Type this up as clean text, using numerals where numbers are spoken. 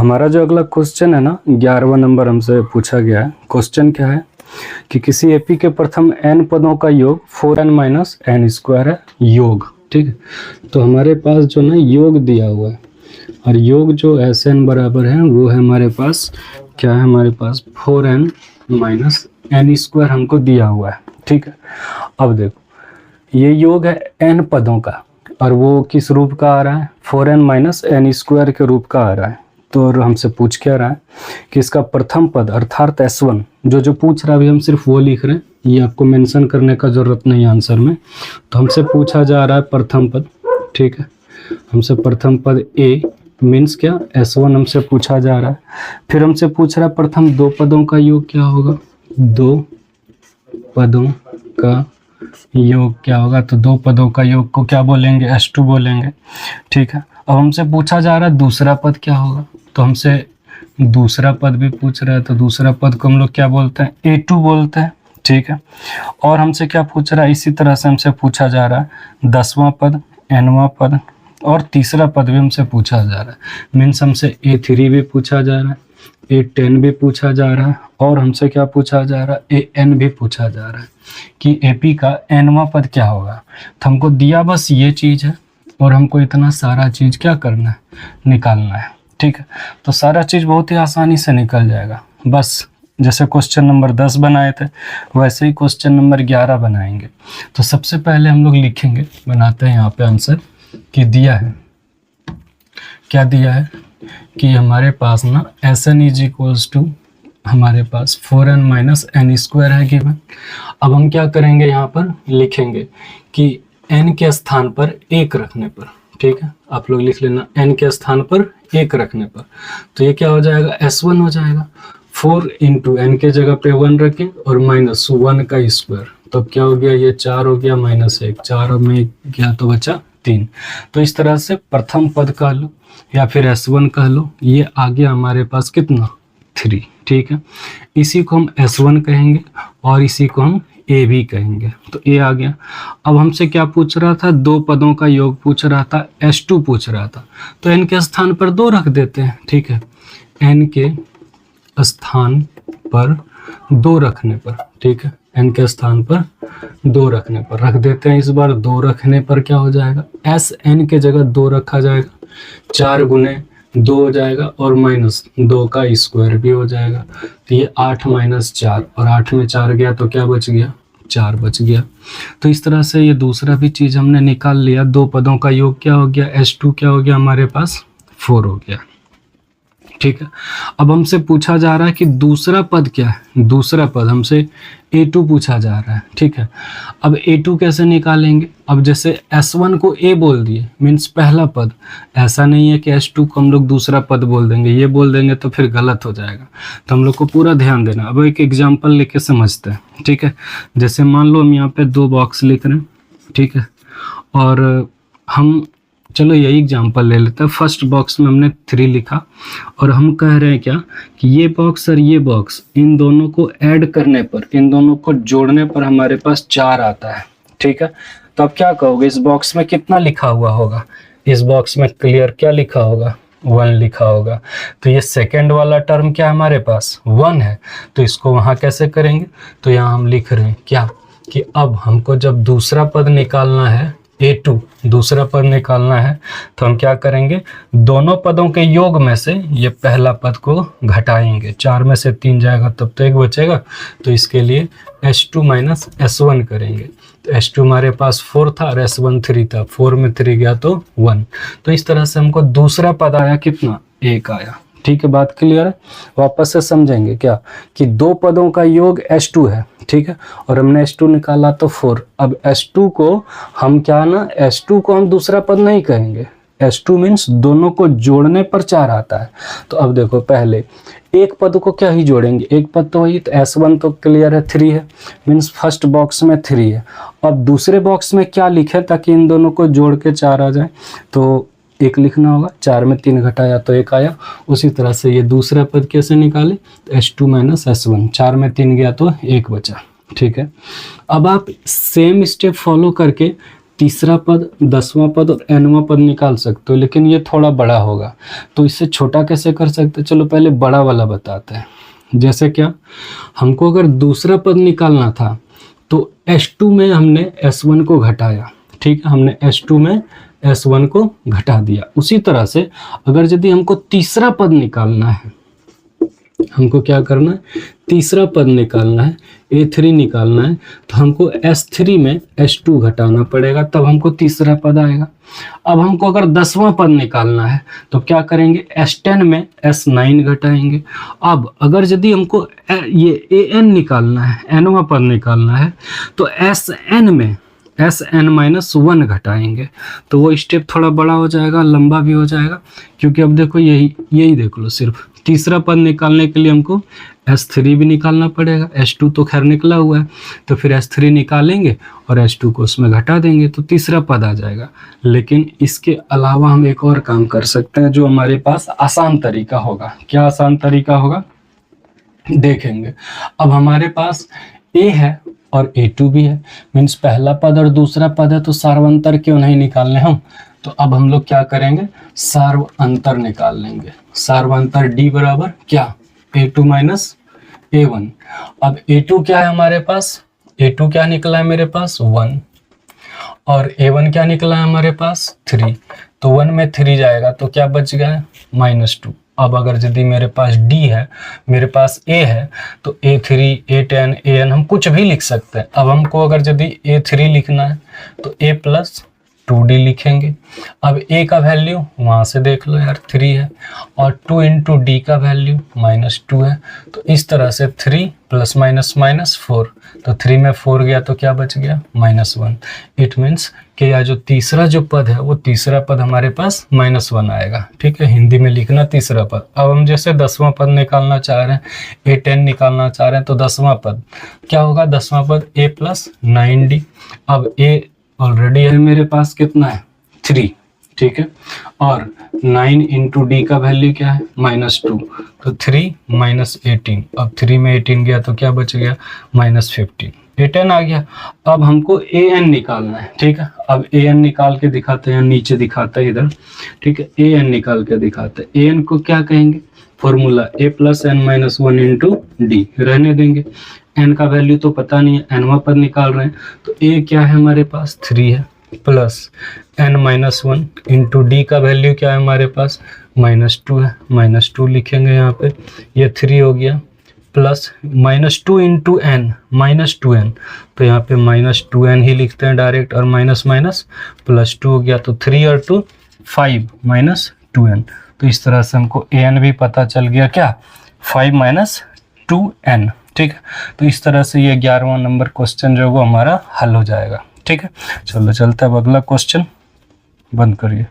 हमारा जो अगला क्वेश्चन है ना 11वां नंबर हमसे पूछा गया है। क्वेश्चन क्या है कि किसी एपी के प्रथम n पदों का योग 4n माइनस एन स्क्वायर है योग। ठीक है, तो हमारे पास जो ना योग दिया हुआ है और योग जो Sn बराबर है वो है हमारे पास क्या है, हमारे पास 4n माइनस एन स्क्वायर हमको दिया हुआ है। ठीक है, अब देखो ये योग है n पदों का और वो किस रूप का आ रहा है, 4n माइनस एन स्क्वायर के रूप का आ रहा है। तो हमसे पूछ क्या रहा है कि इसका प्रथम पद अर्थात S1 जो पूछ रहा है, अभी हम सिर्फ वो लिख रहे हैं, ये आपको मेंशन करने का ज़रूरत नहीं है आंसर में। तो हमसे पूछा जा रहा है प्रथम पद। ठीक है, हमसे प्रथम पद A मीन्स क्या, S1 हमसे पूछा जा रहा है। फिर हमसे पूछ रहा है प्रथम दो पदों का योग क्या होगा, दो पदों का योग क्या होगा। तो दो पदों का योग को क्या बोलेंगे, S2 बोलेंगे। ठीक है, अब हमसे पूछा जा रहा है दूसरा पद क्या होगा, तो हमसे दूसरा पद भी पूछ रहा है, तो दूसरा पद को हम लोग क्या बोलते हैं, A2 बोलते हैं। ठीक है, और हमसे क्या पूछ रहा है, इसी तरह से हमसे पूछा जा रहा है 10वां पद, nवां पद और तीसरा पद भी हमसे पूछा जा रहा है। मीन्स हमसे A3 भी पूछा जा रहा है, A10 भी पूछा जा रहा है और हमसे क्या पूछा जा रहा है, AN भी पूछा जा रहा है कि AP का nवां पद क्या होगा। तो हमको दिया बस ये चीज़ है और हमको इतना सारा चीज़ क्या करना है, निकालना है। ठीक है, तो सारा चीज़ बहुत ही आसानी से निकल जाएगा। बस जैसे क्वेश्चन नंबर 10 बनाए थे वैसे ही क्वेश्चन नंबर 11 बनाएंगे। तो सबसे पहले हम लोग लिखेंगे, बनाते हैं यहाँ पे आंसर कि दिया है, क्या दिया है कि हमारे पास ना Sn इज इक्वल्स टू हमारे पास 4n माइनस एन स्क्वायर है गिवन। अब हम क्या करेंगे, यहाँ पर लिखेंगे कि n के स्थान पर 1 रखने पर, ठीक है, आप लोग लिख लेना n के स्थान पर 1 रखने पर, तो ये क्या हो जाएगा, S1 हो जाएगा। 4 इंटू एन के जगह पे 1 रखें और माइनस 1 का स्क्वायर, तो क्या हो गया, ये 4 हो गया माइनस 1, 4 में गया तो बचा 3। तो इस तरह से प्रथम पद कह लो या फिर S1 कह लो, ये आ गया हमारे पास कितना, 3। ठीक है, इसी को हम S1 कहेंगे और इसी को हम A भी कहेंगे, तो A आ गया। अब हमसे क्या पूछ रहा था, दो पदों का योग पूछ रहा था, S2 पूछ रहा था, तो n के स्थान पर 2 रख देते हैं। ठीक है, n के स्थान पर 2 रखने पर, ठीक है, n के स्थान पर 2 रखने पर रख देते हैं। इस बार 2 रखने पर क्या हो जाएगा, Sn के जगह 2 रखा जाएगा, 4 गुने 2 हो जाएगा और माइनस 2 का स्क्वायर भी हो जाएगा, तो ये 8 माइनस 4 और 8 में 4 गया तो क्या बच गया, 4 बच गया। तो इस तरह से ये दूसरा भी चीज़ हमने निकाल लिया। दो पदों का योग क्या हो गया, S2 क्या हो गया हमारे पास, 4 हो गया। ठीक है, अब हमसे पूछा जा रहा है कि दूसरा पद क्या है, दूसरा पद हमसे A2 पूछा जा रहा है। ठीक है, अब A2 कैसे निकालेंगे, अब जैसे S1 को A बोल दिए मीन्स पहला पद, ऐसा नहीं है कि S2 को हम लोग दूसरा पद बोल देंगे, ये बोल देंगे तो फिर गलत हो जाएगा। तो हम लोग को पूरा ध्यान देना। अब एक एग्जाम्पल लेके समझते हैं। ठीक है, जैसे मान लो हम यहाँ पे 2 बॉक्स लिख रहे हैं, ठीक है, और हम चलो यही एग्जांपल ले लेते हैं। फर्स्ट बॉक्स में हमने 3 लिखा और हम कह रहे हैं क्या कि ये बॉक्स और ये बॉक्स, इन दोनों को ऐड करने पर, इन दोनों को जोड़ने पर हमारे पास 4 आता है। ठीक है, तो अब क्या कहोगे, इस बॉक्स में कितना लिखा हुआ होगा, इस बॉक्स में क्लियर क्या लिखा होगा, 1 लिखा होगा। तो ये सेकेंड वाला टर्म क्या हमारे पास 1 है, तो इसको वहाँ कैसे करेंगे, तो यहाँ हम लिख रहे हैं क्या कि अब हमको जब दूसरा पद निकालना है, A2 दूसरा पद निकालना है, तो हम क्या करेंगे, दोनों पदों के योग में से ये पहला पद को घटाएंगे, 4 में से 3 जाएगा तब तो 1 बचेगा, तो इसके लिए S2 माइनस S1 करेंगे। तो S2 हमारे पास 4 था और S1 3 था, 4 में 3 गया तो 1। तो इस तरह से हमको दूसरा पद आया कितना, 1 आया। ठीक है, बात क्लियर है। वापस से समझेंगे क्या कि दो पदों का योग S2 है, ठीक है, और हमने S2 निकाला तो 4। अब S2 को हम क्या ना, S2 को हम दूसरा पद नहीं कहेंगे, S2 मीन्स दोनों को जोड़ने पर 4 आता है। तो अब देखो पहले एक पद को क्या ही जोड़ेंगे, एक पद तो वही, तो S1 तो क्लियर है 3 है, मीन्स फर्स्ट बॉक्स में 3 है। अब दूसरे बॉक्स में क्या लिखे ताकि इन दोनों को जोड़ के 4 आ जाए, तो 1 लिखना होगा, 4 में 3 घटाया तो 1 आया। उसी तरह से ये दूसरा पद कैसे निकाले, तो S2 माइनस S1, 4 में 3 गया तो 1 बचा। ठीक है, अब आप सेम स्टेप फॉलो करके तीसरा पद, 10वां पद और nवां पद निकाल सकते हो, लेकिन ये थोड़ा बड़ा होगा, तो इससे छोटा कैसे कर सकते हो? चलो पहले बड़ा वाला बताते हैं। जैसे क्या, हमको अगर दूसरा पद निकालना था तो S2 में हमने S1 को घटाया, ठीक है, हमने S2 में S1 को घटा दिया। उसी तरह से अगर यदि हमको तीसरा पद निकालना है, हमको क्या करना है, तीसरा पद निकालना है, A3 निकालना है, तो हमको S3 में S2 घटाना पड़ेगा, तब हमको तीसरा पद आएगा। अब हमको अगर 10वां पद निकालना है तो क्या करेंगे, S10 में S9 घटाएंगे। अब अगर यदि हमको ये AN निकालना है, nवां पद निकालना है, तो SN में SN-1 घटाएंगे, तो वो स्टेप थोड़ा बड़ा हो जाएगा, लंबा भी हो जाएगा, क्योंकि अब देखो यही देख लो, सिर्फ तीसरा पद निकालने के लिए हमको S3 भी निकालना पड़ेगा। S2 तो खैर निकला हुआ है, तो फिर S3 निकालेंगे और S2 को उसमें घटा देंगे तो तीसरा पद आ जाएगा। लेकिन इसके अलावा हम एक और काम कर सकते हैं, जो हमारे पास आसान तरीका होगा। क्या आसान तरीका होगा, देखेंगे। अब हमारे पास A है और A2 भी है, मीन्स पहला पद और दूसरा पद है, तो सार्वंतर क्यों नहीं निकालने हम? तो अब हम लोग क्या करेंगे, सार्व अंतर निकाल लेंगे। सार्वंतर D बराबर क्या, A2 माइनस A1। अब A2 क्या है हमारे पास, A2 क्या निकला है मेरे पास 1, और A1 क्या निकला है हमारे पास 3, तो 1 में 3 जाएगा तो क्या बच गया, -2। अब अगर यदि मेरे पास D है, मेरे पास A है, तो A3, A10, AN हम कुछ भी लिख सकते हैं। अब हमको अगर यदि A3 लिखना है तो A + 2D लिखेंगे। अब A का वैल्यू वहाँ से देख लो यार 3 है, और 2 × D का वैल्यू -2 है, तो इस तरह से 3 ± -4, तो 3 में 4 गया तो क्या बच गया, -1। इट मीन्स कि यह जो तीसरा जो पद है, वो तीसरा पद हमारे पास -1 आएगा, ठीक है, हिंदी में लिखना तीसरा पद। अब हम जैसे 10वां पद निकालना चाह रहे हैं, A10 निकालना चाह रहे हैं, तो 10वां पद क्या होगा, 10वां पद A + 9D। अब A ऑलरेडी है मेरे पास, कितना है 3, ठीक है, और 9 × D का वैल्यू क्या है, -2, तो 3 - 18। अब 3 में 18 गया तो क्या बच गया, -15। A10 आ गया। अब हमको AN निकालना है, ठीक है। अब AN निकाल के दिखाते हैं, नीचे दिखाते हैं इधर, ठीक है, AN निकाल के दिखाते हैं। AN को क्या कहेंगे, फॉर्मूला A + n - 1 × D, रहने देंगे। n का वैल्यू तो पता नहीं है, nवां पद निकाल रहे हैं, तो A क्या है हमारे पास 3 है, प्लस n - 1 × D का वैल्यू क्या है हमारे पास -2 है, -2 लिखेंगे यहाँ पे, ये 3 हो गया, प्लस -2 × n, -2n, तो यहाँ पे -2n ही लिखते हैं डायरेक्ट, और माइनस माइनस +2 हो गया, तो 3 और 2 5 -2n। तो इस तरह से हमको an भी पता चल गया, क्या 5 - 2n, ठीक है। तो इस तरह से ये 11वां नंबर क्वेश्चन जो है वो हमारा हल हो जाएगा, ठीक है। चलो चलते हैं अब अगला क्वेश्चन, बंद करिए।